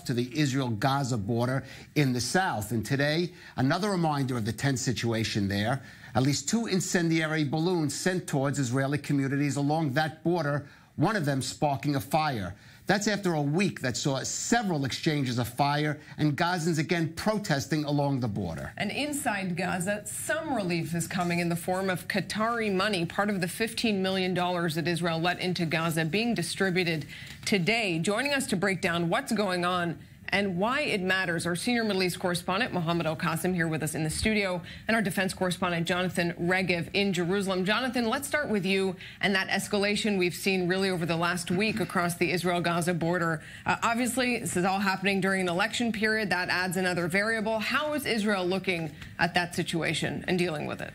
to the Israel-Gaza border in the south. And today, another reminder of the tense situation there. At least 2 incendiary balloons sent towards Israeli communities along that border, one of them sparking a fire. That's after a week that saw several exchanges of fire and Gazans again protesting along the border. And inside Gaza, some relief is coming in the form of Qatari money, part of the $15 million that Israel let into Gaza being distributed today. Joining us to break down what's going on and why it matters, our senior Middle East correspondent, Mohammed Al-Kassim, here with us in the studio, and our defense correspondent, Jonathan Regev, in Jerusalem. Jonathan, let's start with you and that escalation we've seen really over the last week across the Israel-Gaza border. Obviously, this is all happening during an election period. That adds another variable. How is Israel looking at that situation and dealing with it?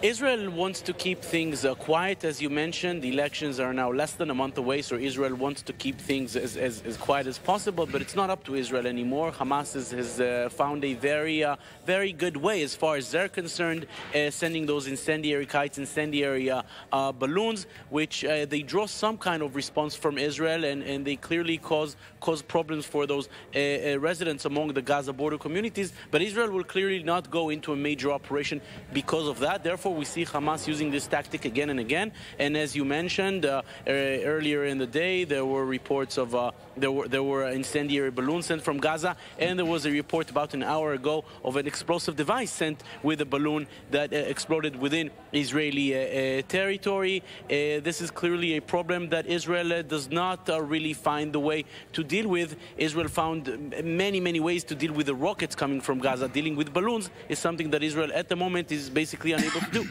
Israel wants to keep things quiet, as you mentioned. The elections are now less than a month away, so Israel wants to keep things as quiet as possible, but it's not up to Israel anymore. Hamas has found a very good way, as far as they're concerned, sending those incendiary kites, incendiary balloons, which they draw some kind of response from Israel, and they clearly cause problems for those residents among the Gaza border communities. But Israel will clearly not go into a major operation because of that. Therefore, we see Hamas using this tactic again and again. And as you mentioned earlier in the day, there were reports of there were incendiary balloons sent from Gaza, and there was a report about an hour ago of an explosive device sent with a balloon that exploded within Israeli territory. This is clearly a problem that Israel does not really find the way to deal with. Israel found many ways to deal with the rockets coming from Gaza. Dealing with balloons is something that Israel at the moment is basically unable to do.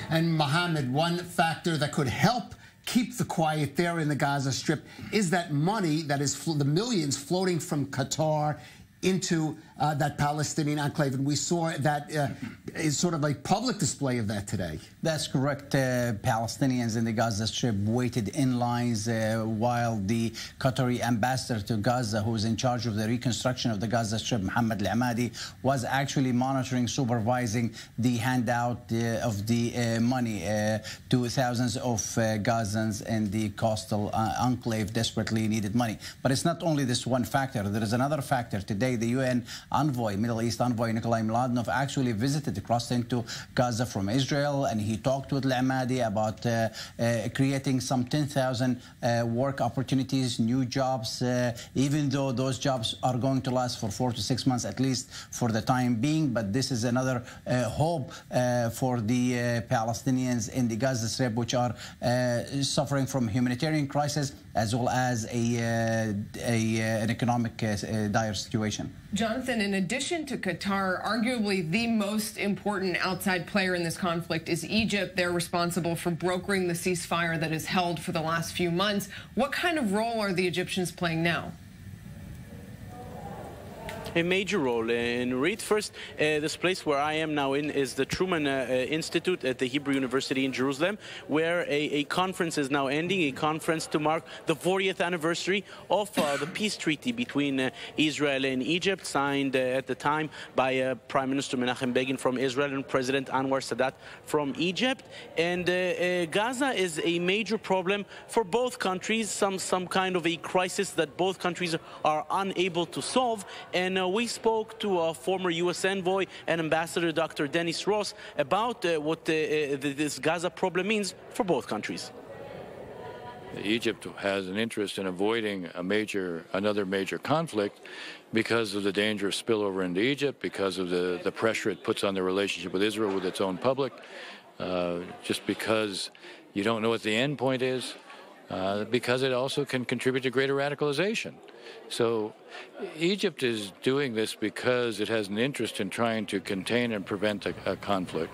And Mohammed, one factor that could help keep the quiet there in the Gaza Strip is that money that is the millions floating from Qatar into that Palestinian enclave, and we saw that is sort of a public display of that today. That's correct. Palestinians in the Gaza Strip waited in lines while the Qatari ambassador to Gaza, who was in charge of the reconstruction of the Gaza Strip, Muhammad al-Amadi, was actually monitoring, supervising the handout of the money to thousands of Gazans in the coastal enclave desperately needed money. But it's not only this one factor. There is another factor. Today, the UN envoy, Middle East envoy Nikolai Mladenov, actually visited, crossed into Gaza from Israel, and he talked with al-Amadi about creating some 10,000 work opportunities, new jobs, even though those jobs are going to last for 4 to 6 months at least for the time being. But this is another hope for the Palestinians in the Gaza Strip, which are suffering from humanitarian crisis as well as an economic dire situation. Jonathan, in addition to Qatar, arguably the most important outside player in this conflict is Egypt. They're responsible for brokering the ceasefire that has held for the last few months. What kind of role are the Egyptians playing now? A major role. And Reed, first, this place where I am now in is the Truman Institute at the Hebrew University in Jerusalem, where a conference is now ending, a conference to mark the 40th anniversary of the peace treaty between Israel and Egypt, signed at the time by Prime Minister Menachem Begin from Israel and President Anwar Sadat from Egypt. And Gaza is a major problem for both countries, some kind of a crisis that both countries are unable to solve. And we spoke to a former U.S. envoy and Ambassador Dr. Dennis Ross about what this Gaza problem means for both countries. Egypt has an interest in avoiding another major conflict because of the danger of spillover into Egypt, because of the pressure it puts on the relationship with Israel, with its own public, just because you don't know what the end point is, because it also can contribute to greater radicalization. So Egypt is doing this because it has an interest in trying to contain and prevent a conflict.